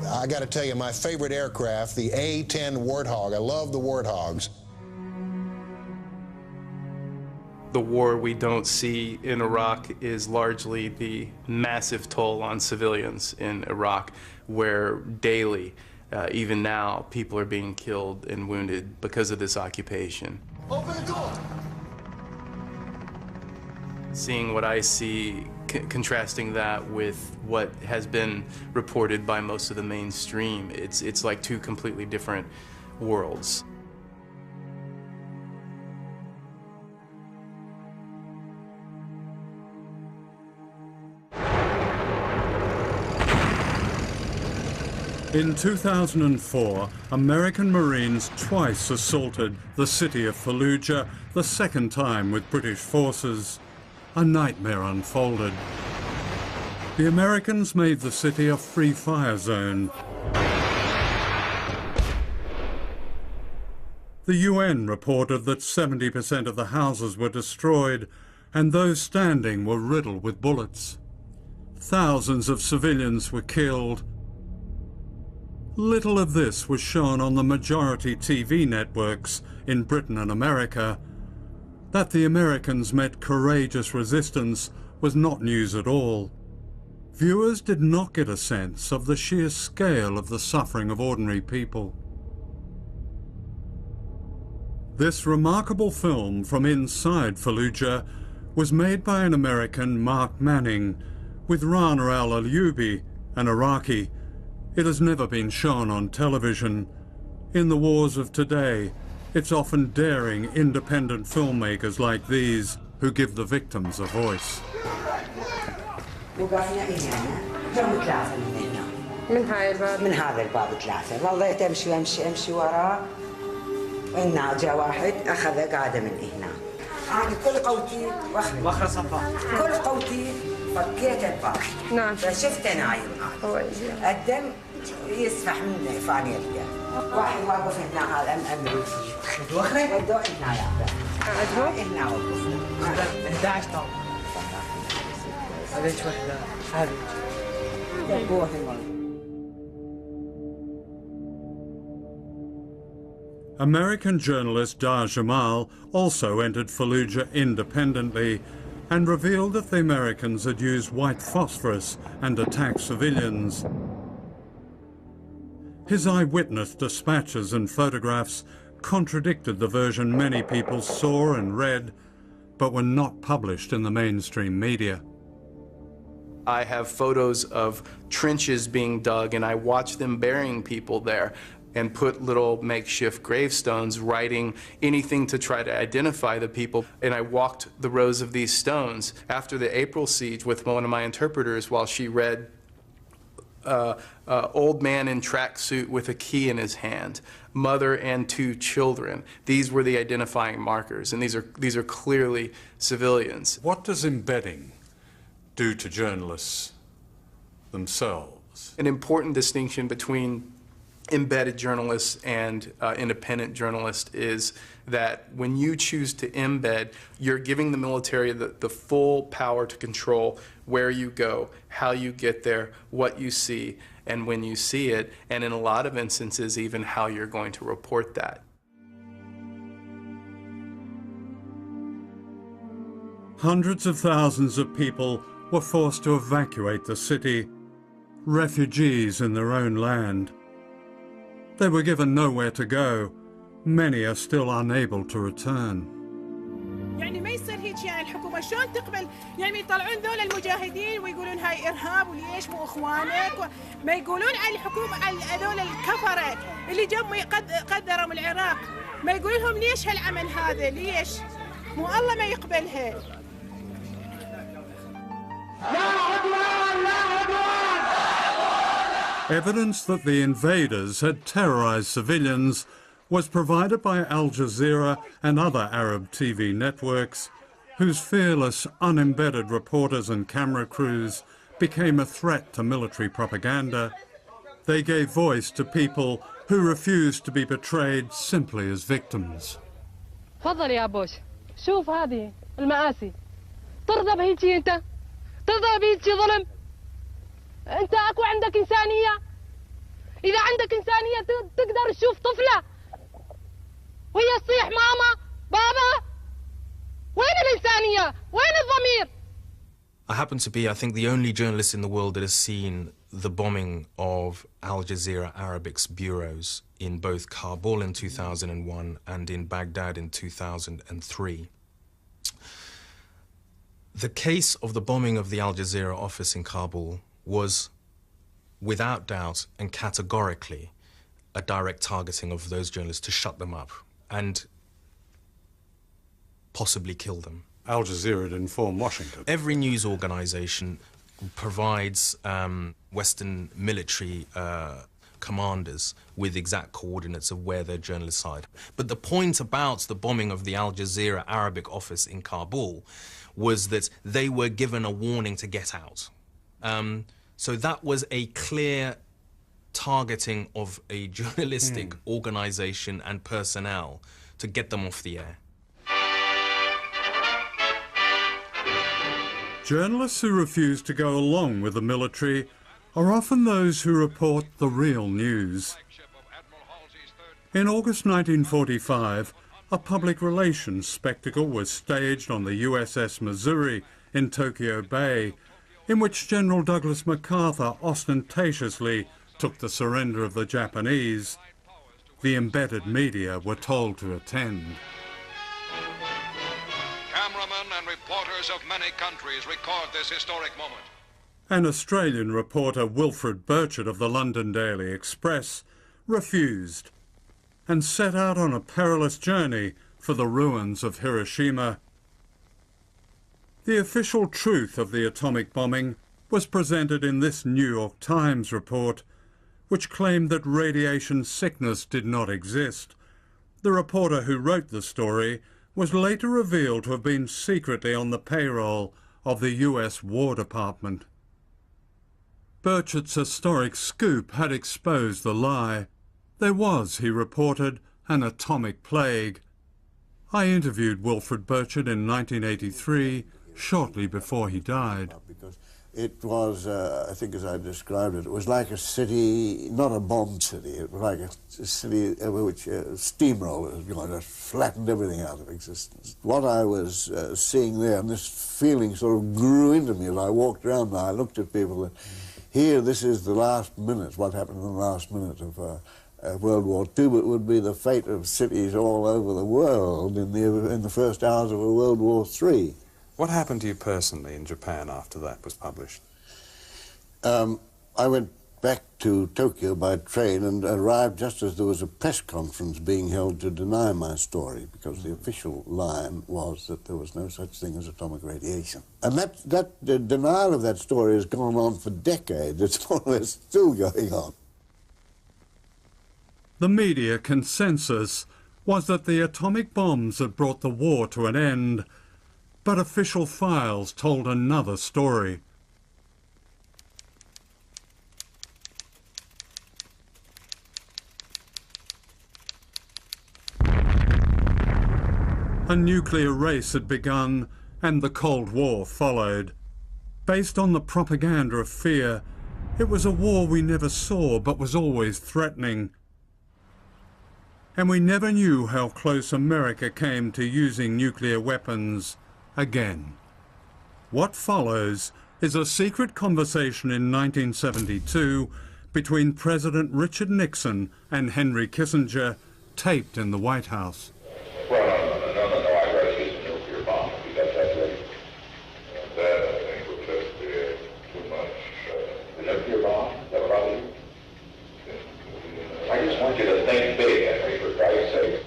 I got to tell you, my favorite aircraft, the A-10 Warthog. I love the Warthogs. The war we don't see in Iraq is largely the massive toll on civilians in Iraq, where daily, even now, people are being killed and wounded because of this occupation. Open the door! Seeing what I see, contrasting that with what has been reported by most of the mainstream, it's like two completely different worlds. In 2004, American Marines twice assaulted the city of Fallujah, the second time with British forces. A nightmare unfolded. The Americans made the city a free fire zone. The UN reported that 70% of the houses were destroyed and those standing were riddled with bullets. Thousands of civilians were killed. Little of this was shown on the majority TV networks in Britain and America. That the Americans met courageous resistance was not news at all. Viewers did not get a sense of the sheer scale of the suffering of ordinary people. This remarkable film from inside Fallujah was made by an American, Mark Manning, with Rana al-Ayyubi, an Iraqi. It has never been shown on television. In the wars of today, it's often daring, independent filmmakers like these who give the victims a voice. من هاي الباب؟ من هذا الباب ثلاثة، ظليت امشي امشي امشي وراه، وإن جاء واحد أخذ قاعدة من هنا. أنا كل قوتي وخر صفا. كل قوتي فكيت الباب. نعم. فشفته نايم. الدم يسفح من فانيلته. واحد واقف هنا هذا أمريكي. وخره؟ ودوه هنا يا أبا. هنا وقفنا. 11 طاولة. هذيك وحدة. هذيك. American journalist Dar Jamal also entered Fallujah independently and revealed that the Americans had used white phosphorus and attacked civilians. His eyewitness dispatches and photographs contradicted the version many people saw and read, but were not published in the mainstream media. I have photos of trenches being dug, and I watched them burying people there and put little makeshift gravestones, writing anything to try to identify the people. And I walked the rows of these stones after the April siege with one of my interpreters while she read old man in tracksuit with a key in his hand, mother and 2 children. These were the identifying markers, and these are clearly civilians. What does embedding do to journalists themselves? An important distinction between embedded journalists and independent journalists is that when you choose to embed, you're giving the military the full power to control where you go, how you get there, what you see, and when you see it, and in a lot of instances, even how you're going to report that. Hundreds of thousands of people were forced to evacuate the city, refugees in their own land. They were given nowhere to go. Many are still unable to return. يعني ما يصير هيك، يعني الحكومة شلون تقبل يعني يطلعون ذول المجاهدين ويقولون هاي إرهاب وليش مو إخوانك، ما يقولون على الحكومة على هذول الكفرة اللي جم قدروا من العراق، ما يقولون لهم ليش هالعمل هذا، ليش؟ مو الله ما يقبلها. Evidence that the invaders had terrorized civilians was provided by Al Jazeera and other Arab TV networks, whose fearless, unembedded reporters and camera crews became a threat to military propaganda. They gave voice to people who refused to be portrayed simply as victims. تفضل يا بوش، شوف هذه المآسي، ترضى بهيجي أنت؟ ترضى بهيجي ظلم؟ أنت أكو عندك إنسانية؟ إذا عندك إنسانية تقدر تشوف طفلة وهي تصيح ماما بابا. وين الإنسانية؟ وين الضمير؟ I happen to be, I think, the only journalist in the world that has seen the bombing of Al Jazeera Arabic's bureaus in both Kabul in 2001 and in Baghdad in 2003. The case of the bombing of the Al Jazeera office in Kabul was, without doubt and categorically, a direct targeting of those journalists to shut them up and possibly kill them. Al Jazeera had informed Washington. Every news organization provides Western military commanders with exact coordinates of where their journalists hide. But the point about the bombing of the Al Jazeera Arabic office in Kabul was that they were given a warning to get out. So that was a clear targeting of a journalistic organization and personnel to get them off the air. Journalists who refuse to go along with the military are often those who report the real news. In August 1945, a public relations spectacle was staged on the USS Missouri in Tokyo Bay, in which General Douglas MacArthur ostentatiously took the surrender of the Japanese. The embedded media were told to attend. Cameramen and reporters of many countries record this historic moment. An Australian reporter, Wilfred Burchett of the London Daily Express, refused and set out on a perilous journey for the ruins of Hiroshima. The official truth of the atomic bombing was presented in this New York Times report, which claimed that radiation sickness did not exist. The reporter who wrote the story was later revealed to have been secretly on the payroll of the US War Department. Burchett's historic scoop had exposed the lie. There was, he reported, an atomic plague. I interviewed Wilfred Burchett in 1983, shortly before he died. Because it was, I think as I described it, it was like a city, not a bombed city, it was like a city over which a steamroller was going to flatten everything out of existence. What I was seeing there, and this feeling sort of grew into me as I walked around and I looked at people, that here, this is the last minute, what happened in the last minute of World War II, but it would be the fate of cities all over the world in the first hours of a World War III. What happened to you personally in Japan after that was published? I went back to Tokyo by train and arrived just as there was a press conference being held to deny my story, because the official line was that there was no such thing as atomic radiation. And that denial of that story has gone on for decades. It's more or less still going on. The media consensus was that the atomic bombs had brought the war to an end, but official files told another story. A nuclear race had begun, and the Cold War followed. Based on the propaganda of fear, it was a war we never saw but was always threatening. And we never knew how close America came to using nuclear weapons again. What follows is a secret conversation in 1972 between President Richard Nixon and Henry Kissinger, taped in the White House. Well, no, I rather use a nuclear bomb because that's right. And that, I think, would just be too much. The nuclear bomb, that probably. I just want you to think big, Henry, for Christ's sake.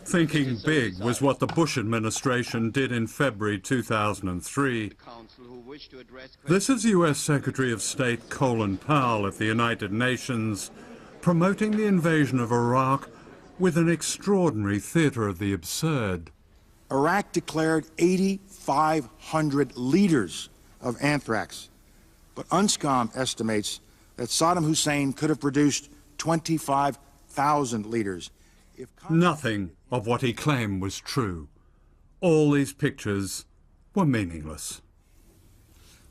Thinking big was what the Bush administration did in February 2003. This is US Secretary of State Colin Powell at the United Nations, promoting the invasion of Iraq with an extraordinary theater of the absurd. Iraq declared 8,500 liters of anthrax, but UNSCOM estimates that Saddam Hussein could have produced 25,000 liters. Nothing of what he claimed was true. All these pictures were meaningless.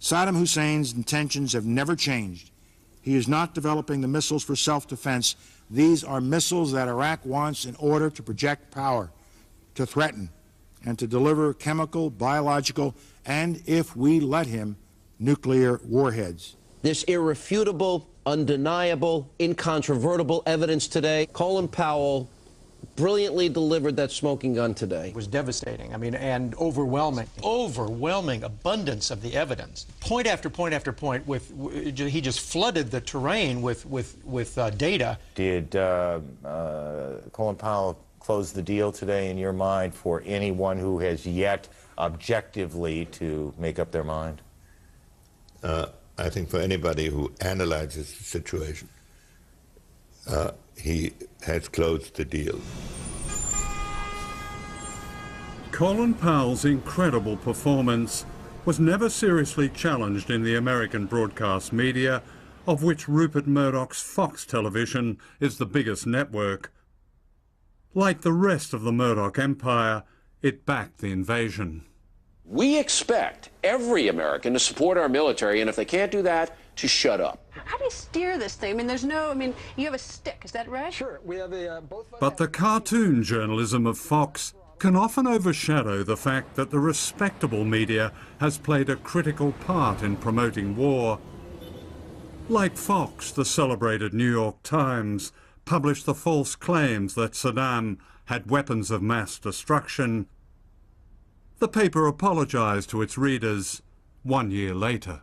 Saddam Hussein's intentions have never changed. He is not developing the missiles for self-defense. These are missiles that Iraq wants in order to project power, to threaten, and to deliver chemical, biological, and, if we let him, nuclear warheads. This irrefutable, undeniable, incontrovertible evidence today, Colin Powell brilliantly delivered that smoking gun today. It was devastating. I mean, and overwhelming abundance of the evidence. Point after point after point. He just flooded the terrain with data. Did Colin Powell close the deal today in your mind for anyone who has yet objectively to make up their mind? I think for anybody who analyzes the situation, he has closed the deal. Colin Powell's incredible performance was never seriously challenged in the American broadcast media, of which Rupert Murdoch's Fox Television is the biggest network. Like the rest of the Murdoch empire, it backed the invasion. We expect every American to support our military, and if they can't do that, to shut up. How do you steer this thing? I mean, there's no, you have a stick, is that right? Sure, we have both. But the cartoon journalism of Fox can often overshadow the fact that the respectable media has played a critical part in promoting war. Like Fox, the celebrated New York Times published the false claims that Saddam had weapons of mass destruction. The paper apologized to its readers 1 year later.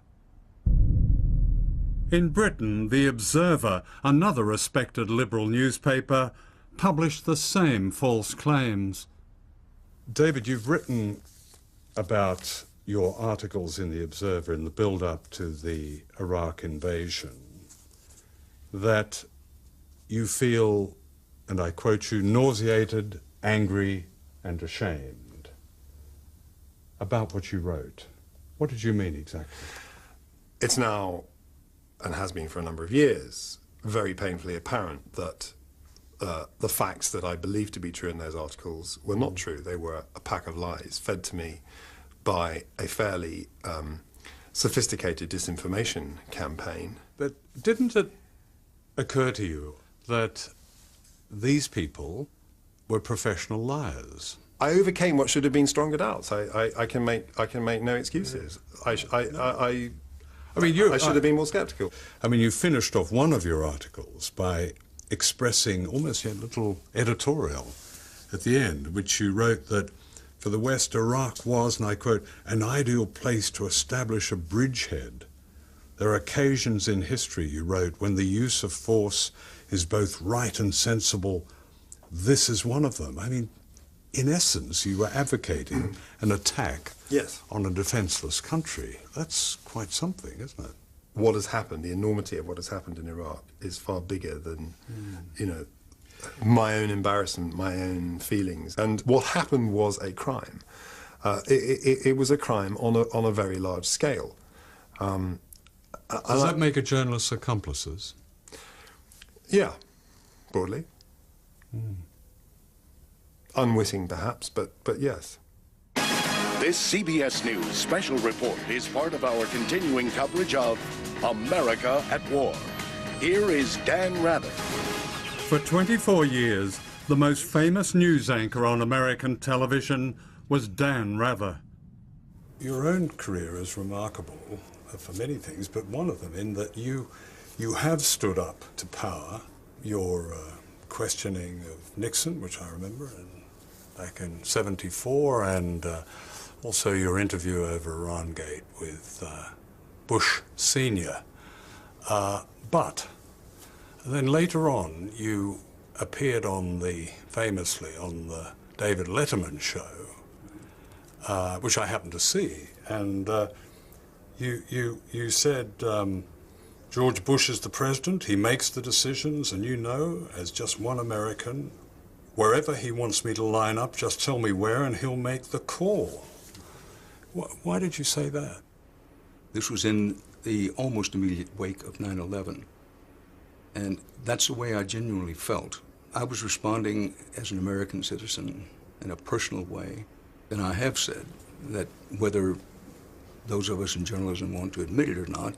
In Britain, The Observer, another respected liberal newspaper, published the same false claims. David, you've written about your articles in The Observer in the build-up to the Iraq invasion, that you feel, and I quote you, nauseated, angry, and ashamed about what you wrote. What did you mean exactly? It's now, and has been for a number of years, very painfully apparent that the facts that I believed to be true in those articles were not true. They were a pack of lies fed to me by a fairly sophisticated disinformation campaign. But didn't it occur to you that these people were professional liars? I overcame what should have been stronger doubts. I can make no excuses. I should have been more sceptical. I mean, you finished off one of your articles by expressing almost a little editorial at the end, which you wrote that for the West, Iraq was, and I quote, an ideal place to establish a bridgehead. There are occasions in history, you wrote, when the use of force is both right and sensible. This is one of them. I mean, in essence, you were advocating an attack on a defenseless country. That's quite something, isn't it? What has happened, the enormity of what has happened in Iraq is far bigger than, my own embarrassment, my own feelings. And what happened was a crime. It was a crime on a very large scale. Does that make a journalist accomplices? Yeah, broadly. Unwitting, perhaps, but yes. This CBS News special report is part of our continuing coverage of America at War. Here is Dan Rather. For 24 years, the most famous news anchor on American television was Dan Rather. Your own career is remarkable for many things, but one of them in that you have stood up to power. Your questioning of Nixon, which I remember back in '74, and also your interview over Irangate with Bush Sr. But then later on, you appeared famously on the David Letterman show, which I happened to see, and you said George Bush is the president, he makes the decisions, and as just one American, wherever he wants me to line up, just tell me where and he'll make the call. Why did you say that? This was in the almost immediate wake of 9/11. And that's the way I genuinely felt. I was responding as an American citizen in a personal way. And I have said that whether those of us in journalism want to admit it or not,